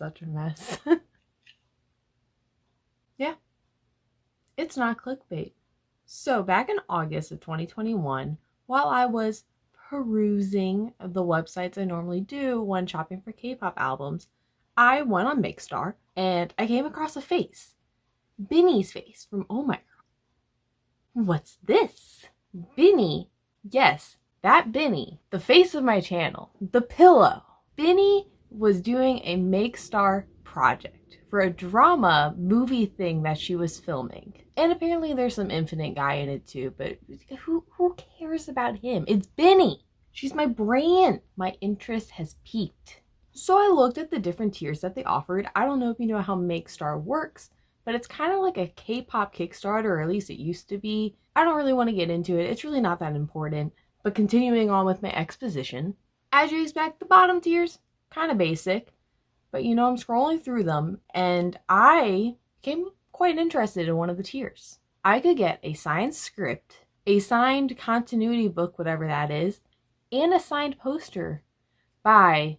such a mess. Yeah, it's not clickbait. So back in August of 2021, while I was perusing the websites I normally do when shopping for K-pop albums, I went on Makestar and I came across a face. Binnie's face from Oh My Girl. What's this? Binnie. Yes, that Binnie. The face of my channel. The pillow. Binnie was doing a Makestar project for a drama movie thing that she was filming. And apparently there's some Infinite guy in it too, but who cares about him? It's Binnie. She's my brand. My interest has peaked. So I looked at the different tiers that they offered. I don't know if you know how Makestar works, but it's kind of like a K-pop Kickstarter, or at least it used to be. I don't really want to get into it. It's really not that important. But continuing on with my exposition, as you expect, the bottom tiers, kind of basic. But you know, I'm scrolling through them and I became quite interested in one of the tiers. I could get a signed script, a signed continuity book, whatever that is, and a signed poster by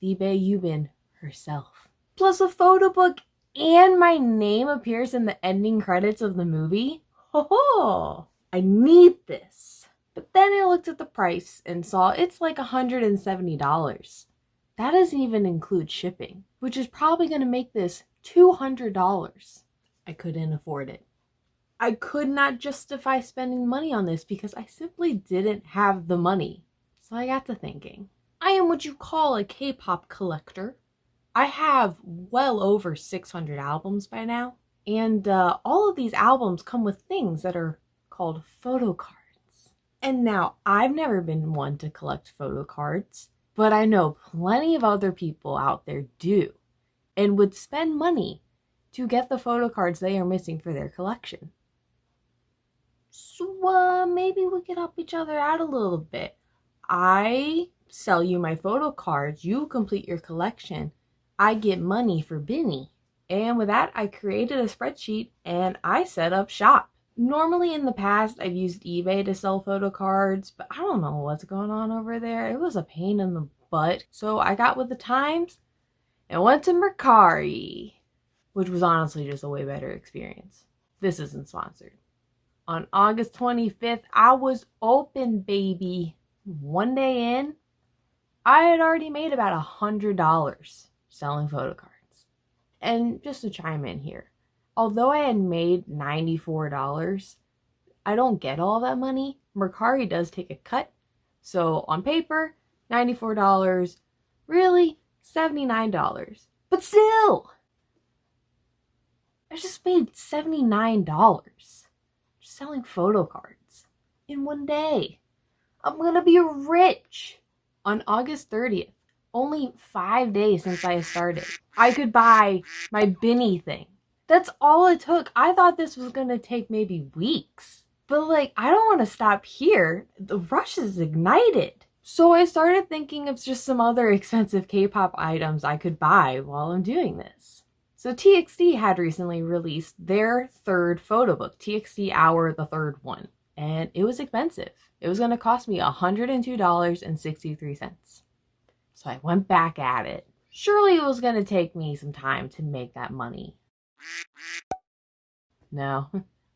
the Yubin herself. Plus a photo book, and my name appears in the ending credits of the movie. Ho! I need this. But then I looked at the price and saw it's like $170. That doesn't even include shipping, which is probably going to make this $200. I couldn't afford it. I could not justify spending money on this because I simply didn't have the money. So I got to thinking, I am what you call a K-pop collector. I have well over 600 albums by now. And all of these albums come with things that are called photo cards. And now, I've never been one to collect photo cards, but I know plenty of other people out there do and would spend money to get the photo cards they are missing for their collection. So maybe we could help each other out a little bit. I sell you my photo cards, you complete your collection, I get money for Binnie. And with that, I created a spreadsheet and I set up shop. Normally in the past, I've used eBay to sell photo cards, but I don't know what's going on over there. It was a pain in the butt. So I got with the times and went to Mercari, which was honestly just a way better experience. This isn't sponsored. On August 25th, I was open, baby. One day in, I had already made about $100 selling photo cards. And just to chime in here, although I had made $94, I don't get all that money. Mercari does take a cut. So on paper, $94, really $79. But still, I just made $79 just selling photo cards in one day. I'm gonna be rich. On August 30th, only 5 days since I started, I could buy my Binnie thing. That's all it took. I thought this was gonna take maybe weeks. But like, I don't want to stop here. The rush is ignited. So I started thinking of just some other expensive K-pop items I could buy while I'm doing this. So TXT had recently released their third photo book, TXT Hour, the third one. And it was expensive. It was going to cost me $102.63. So I went back at it. Surely it was going to take me some time to make that money. No.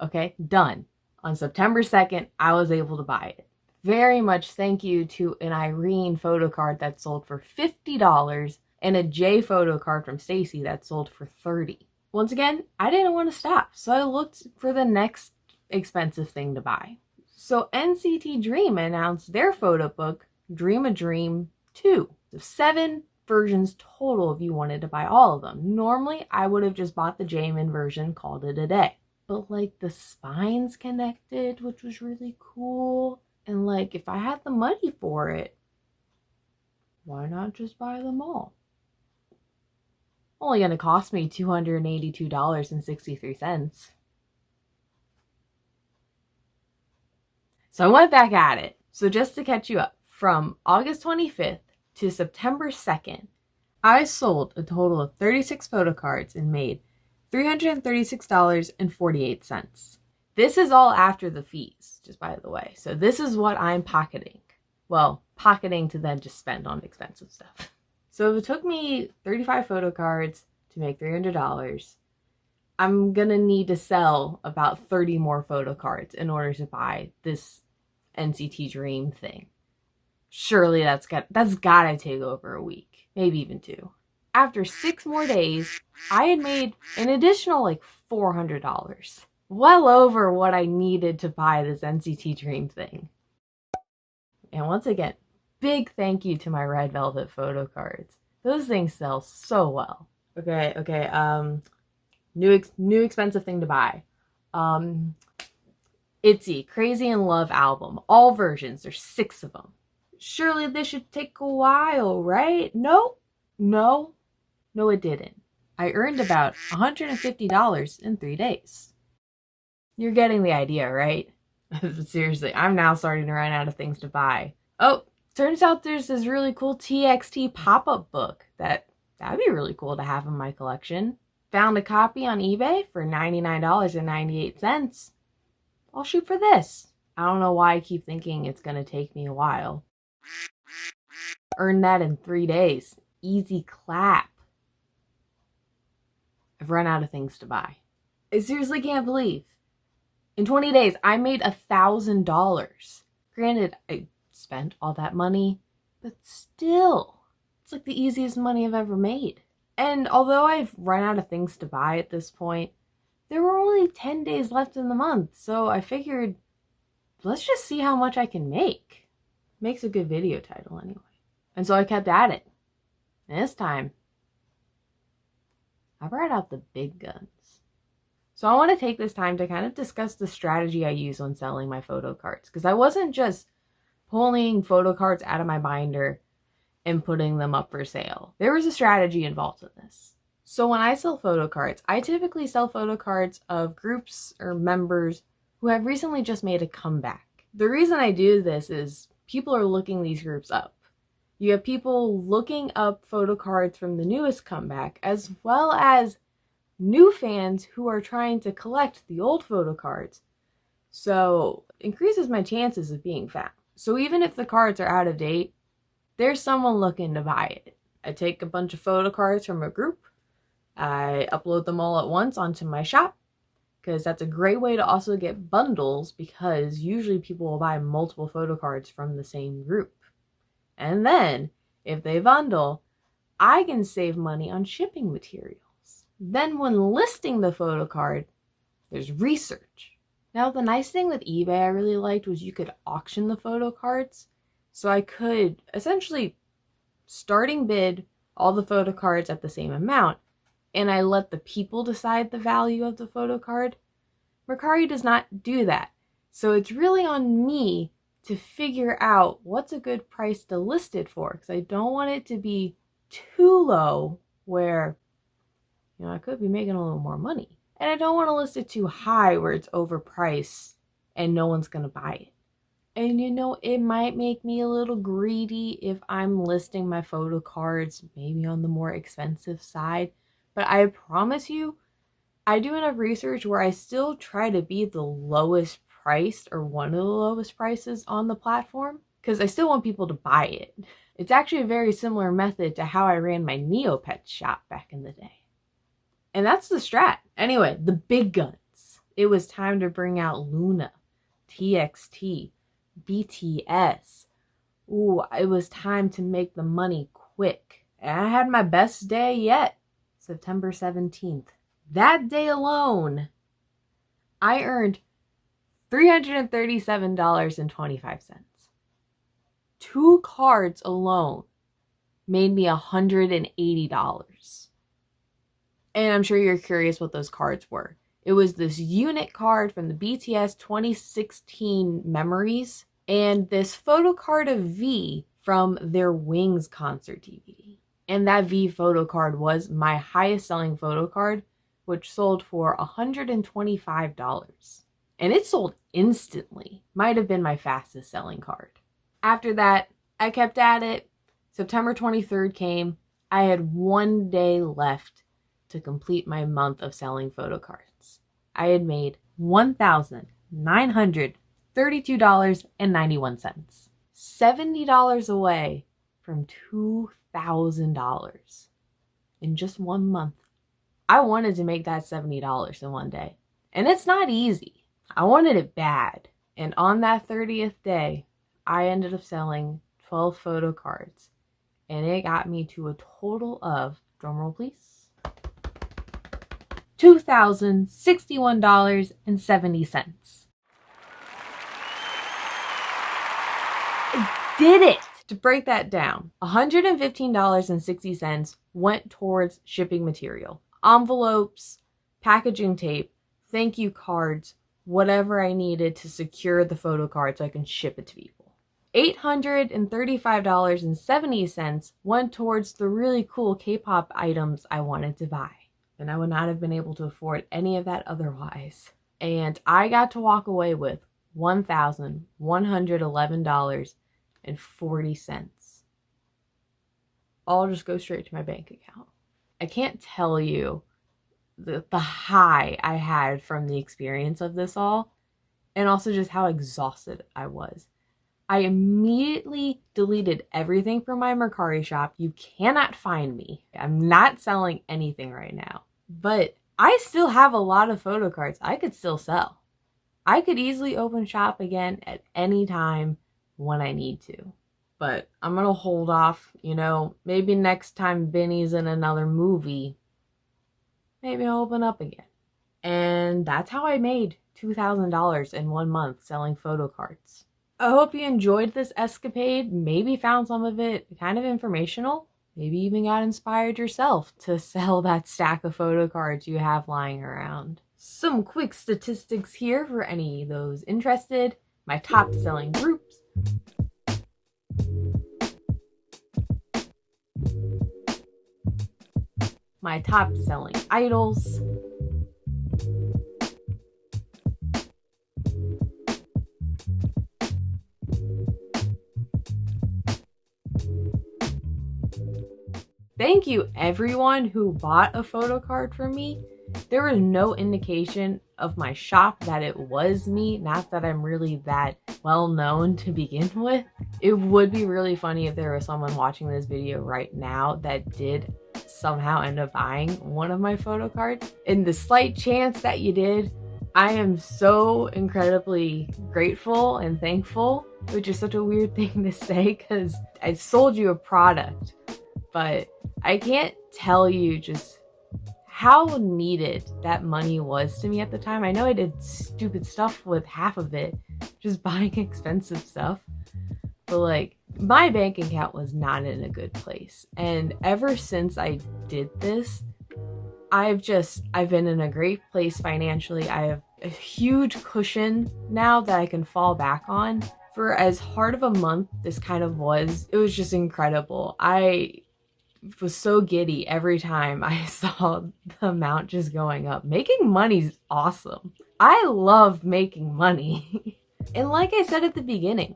Okay, done. On September 2nd, I was able to buy it. Very much thank you to an Irene photo card that sold for $50 and a J photo card from Stacy that sold for $30. Once again, I didn't want to stop, so I looked for the next expensive thing to buy. So NCT Dream announced their photo book, Dream a Dream 2. So 7 versions total if you wanted to buy all of them. Normally, I would have just bought the Jaemin version, called it a day. But like the spines connected, which was really cool. And like, if I had the money for it, why not just buy them all? Only gonna cost me $282.63. So I went back at it. So just to catch you up, from August 25th to September 2nd, I sold a total of 36 photo cards and made $336.48. This is all after the fees, just by the way. So this is what I'm pocketing. Well, pocketing to then just spend on expensive stuff. So if it took me 35 photo cards to make $300, I'm gonna need to sell about 30 more photo cards in order to buy this NCT Dream thing. Surely that's gotta take over a week, maybe even 2. After 6 more days, I had made an additional like $400. Well over what I needed to buy this NCT Dream thing. And once again, big thank you to my Red Velvet photo cards. Those things sell so well. Okay, new expensive thing to buy. ITZY Crazy in Love album. All versions. There's 6 of them. Surely this should take a while, right? No, it didn't. I earned about $150 in 3 days. You're getting the idea, right? Seriously, I'm now starting to run out of things to buy. Oh, turns out there's this really cool TXT pop-up book that'd be really cool to have in my collection. Found a copy on eBay for $99.98. I'll shoot for this. I don't know why I keep thinking it's gonna take me a while. Earned that in 3 days. Easy clap. I've run out of things to buy. I seriously can't believe. In 20 days, I made $1,000. Granted, I spent all that money, but still, it's like the easiest money I've ever made. And although I've run out of things to buy at this point, there were only 10 days left in the month, so I figured, let's just see how much I can make. Makes a good video title anyway. And so I kept at it. And this time, I brought out the big guns. So I want to take this time to kind of discuss the strategy I use when selling my photo cards. Because I wasn't just pulling photo cards out of my binder and putting them up for sale. There was a strategy involved in this. So when I sell photo cards, I typically sell photo cards of groups or members who have recently just made a comeback. The reason I do this is people are looking these groups up. You have people looking up photo cards from the newest comeback, as well as new fans who are trying to collect the old photo cards. So it increases my chances of being found. So even if the cards are out of date, there's someone looking to buy it. I take a bunch of photo cards from a group. I upload them all at once onto my shop, because that's a great way to also get bundles, because usually people will buy multiple photo cards from the same group. And then, if they bundle, I can save money on shipping materials. Then when listing the photo card, there's research. Now, the nice thing with eBay I really liked was you could auction the photo cards. So I could essentially starting bid all the photo cards at the same amount, and I let the people decide the value of the photo card. Mercari does not do that. So it's really on me to figure out what's a good price to list it for, because I don't want it to be too low where, I could be making a little more money. And I don't want to list it too high where it's overpriced and no one's going to buy it. And it might make me a little greedy if I'm listing my photo cards maybe on the more expensive side. But I promise you, I do enough research where I still try to be the lowest priced or one of the lowest prices on the platform, because I still want people to buy it. It's actually a very similar method to how I ran my Neopets shop back in the day. And that's the strat. Anyway, the big guns. It was time to bring out Luna, TXT, BTS. Ooh, it was time to make the money quick. And I had my best day yet, September 17th. That day alone, I earned $337.25. 2 cards alone made me $180. And I'm sure you're curious what those cards were. It was this unit card from the BTS 2016 Memories and this photo card of V from their Wings concert DVD. And that V photo card was my highest selling photo card, which sold for $125. And it sold instantly. Might have been my fastest selling card. After that, I kept at it. September 23rd came. I had 1 day left to complete my month of selling photo cards. I had made $1,932.91. $70 away from $2,000. $2,000 in just 1 month. I wanted to make that $70 in one day. And it's not easy. I wanted it bad. And on that 30th day, I ended up selling 12 photo cards. And it got me to a total of, drumroll please, $2,061.70. I did it! To break that down, $115.60 went towards shipping material. Envelopes, packaging tape, thank you cards, whatever I needed to secure the photo card so I can ship it to people. $835.70 went towards the really cool K-pop items I wanted to buy. And I would not have been able to afford any of that otherwise. And I got to walk away with $1,111.40. All just go straight to my bank account. I can't tell you the high I had from the experience of this all, and also just how exhausted I was. I immediately deleted everything from my Mercari shop. You cannot find me. I'm not selling anything right now. But I still have a lot of photo cards I could still sell. I could easily open shop again at any time when I need to. But I'm going to hold off, maybe next time Binnie's in another movie, maybe I'll open up again. And that's how I made $2,000 in 1 month selling photo cards. I hope you enjoyed this escapade, maybe found some of it kind of informational, maybe even got inspired yourself to sell that stack of photo cards you have lying around. Some quick statistics here for any of those interested. My top selling groups. My top selling idols. Thank you everyone who bought a photo card from me. There was no indication of my shop that it was me, not that I'm really that well known to begin with. It would be really funny if there was someone watching this video right now that did somehow end up buying one of my photo cards. In the slight chance that you did, I am so incredibly grateful and thankful, which is such a weird thing to say because I sold you a product, but I can't tell you just how needed that money was to me at the time. I know I did stupid stuff with half of it, just buying expensive stuff, but like my bank account was not in a good place. And ever since I did this, I've been in a great place financially. I have a huge cushion now that I can fall back on. For as hard of a month this kind of was, it was just incredible. I was so giddy every time I saw the amount just going up. Making money's awesome. I love making money. And like I said at the beginning,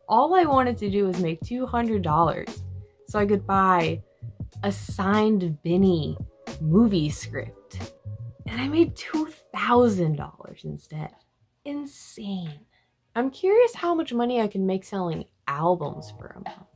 all I wanted to do was make $200 so I could buy a signed Binnie movie script. And I made $2,000 instead. Insane. I'm curious how much money I can make selling albums for a month.